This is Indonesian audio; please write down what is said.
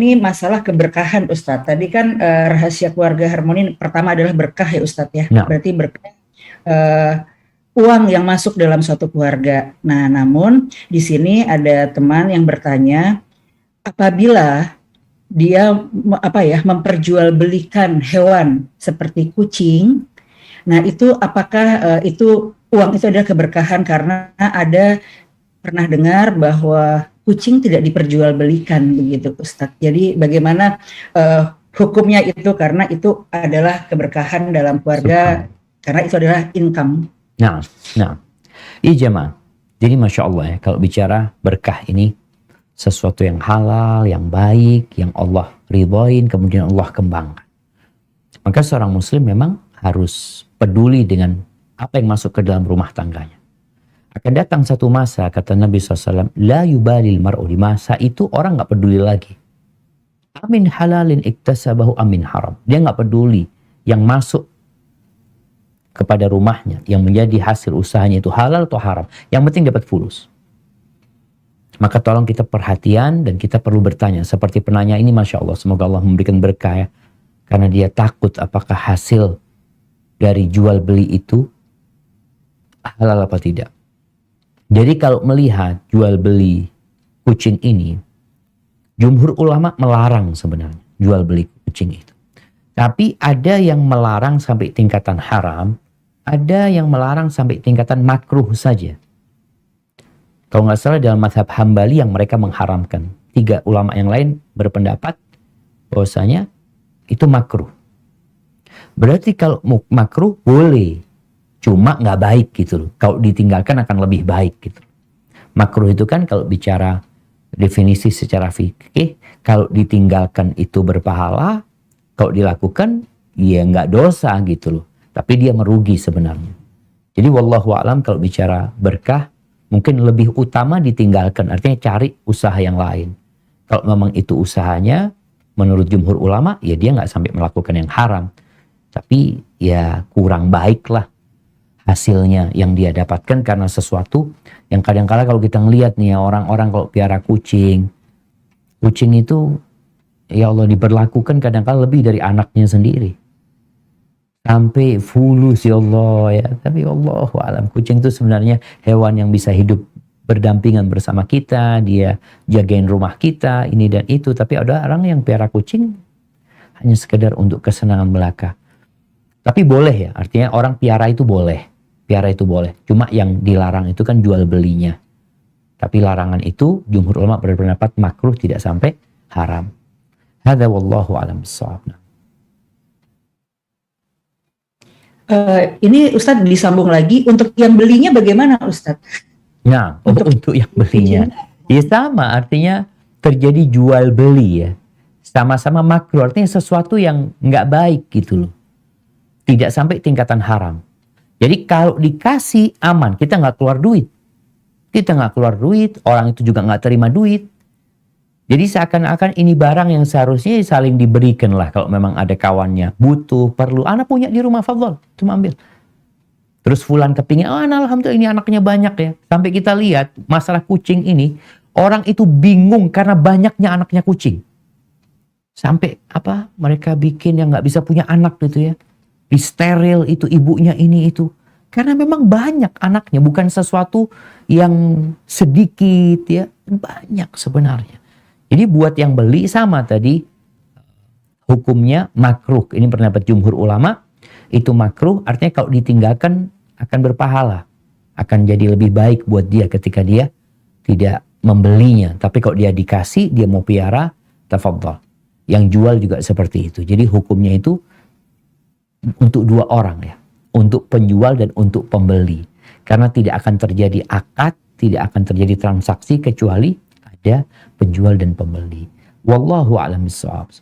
ini masalah keberkahan Ustadz. Tadi kan rahasia keluarga harmoni pertama adalah berkah ya Ustadz ya. Nah. Berarti berkah uang yang masuk dalam suatu keluarga. Nah, namun di sini ada teman yang bertanya, apabila dia memperjualbelikan hewan seperti kucing, nah itu apakah itu uang itu adalah keberkahan? Karena ada pernah dengar bahwa kucing tidak diperjualbelikan begitu Ustadz. Jadi bagaimana hukumnya itu, karena itu adalah keberkahan dalam keluarga, karena itu adalah income. Nah, iya jemaah. Jadi Masya Allah ya, kalau bicara berkah ini sesuatu yang halal, yang baik, yang Allah ridhoin, kemudian Allah kembangkan. Maka seorang muslim memang harus peduli dengan apa yang masuk ke dalam rumah tangganya. Akan datang satu masa, kata Nabi SAW, la yubalil mar'u, di masa itu orang gak peduli lagi. Amin halalin iktasabahu amin haram. Dia gak peduli yang masuk kepada rumahnya, yang menjadi hasil usahanya itu halal atau haram. Yang penting dapat fulus. Maka tolong kita perhatian dan kita perlu bertanya. Seperti penanya ini, Masya Allah, semoga Allah memberikan berkah ya. Karena dia takut apakah hasil dari jual beli itu halal apa tidak. Jadi kalau melihat jual beli kucing ini, jumhur ulama melarang sebenarnya jual beli kucing itu. Tapi ada yang melarang sampai tingkatan haram, ada yang melarang sampai tingkatan makruh saja. Kalau nggak salah dalam mazhab Hambali yang mereka mengharamkan. 3 ulama yang lain berpendapat bahwasanya itu makruh. Berarti kalau makruh boleh, cuma nggak baik gitu loh. Kalau ditinggalkan akan lebih baik gitu. Makruh itu kan kalau bicara definisi secara fikih, kalau ditinggalkan itu berpahala, kalau dilakukan ya nggak dosa gitu loh. Tapi dia merugi sebenarnya. Jadi wallahu a'lam kalau bicara berkah, mungkin lebih utama ditinggalkan. Artinya cari usaha yang lain. Kalau memang itu usahanya, menurut jumhur ulama, ya dia nggak sampai melakukan yang haram. Tapi ya kurang baik lah hasilnya yang dia dapatkan karena sesuatu yang kadang-kala kalau kita ngelihat nih ya, orang-orang kalau piara kucing itu ya Allah diberlakukan kadang-kala lebih dari anaknya sendiri. Sampai fulus ya Allah ya. Tapi Allahu a'lam, kucing itu sebenarnya hewan yang bisa hidup berdampingan bersama kita, dia jagain rumah kita, ini dan itu. Tapi ada orang yang piara kucing hanya sekedar untuk kesenangan belaka. Tapi boleh ya, artinya orang piara itu boleh. Piara itu boleh. Cuma yang dilarang itu kan jual belinya. Tapi larangan itu jumhur ulama berpendapat makruh, tidak sampai haram. Hadza wallahu a'lam bissawab. Ini Ustadz disambung lagi, untuk yang belinya bagaimana Ustadz? Nah, untuk yang belinya, ya sama, artinya terjadi jual beli ya, sama-sama makruh, artinya sesuatu yang nggak baik gitu loh, tidak sampai tingkatan haram. Jadi kalau dikasih aman, kita nggak keluar duit, orang itu juga nggak terima duit. Jadi seakan-akan ini barang yang seharusnya saling diberikan lah. Kalau memang ada kawannya butuh, perlu, anak punya di rumah, fadhol, cuma ambil. Terus fulan kepingin, alhamdulillah ini anaknya banyak ya. Sampai kita lihat masalah kucing ini, orang itu bingung karena banyaknya anaknya kucing. Sampai mereka bikin yang nggak bisa punya anak gitu ya. Di steril itu ibunya ini itu. Karena memang banyak anaknya, bukan sesuatu yang sedikit ya, banyak sebenarnya. Jadi buat yang beli sama tadi hukumnya makruh. Ini pendapat jumhur ulama, itu makruh, artinya kalau ditinggalkan akan berpahala. Akan jadi lebih baik buat dia ketika dia tidak membelinya. Tapi kalau dia dikasih, dia mau piara, tafadhal. Yang jual juga seperti itu. Jadi hukumnya itu untuk 2 orang ya. Untuk penjual dan untuk pembeli. Karena tidak akan terjadi akad, tidak akan terjadi transaksi kecuali ada penjual dan pembeli. Wallahu a'lam bishawab.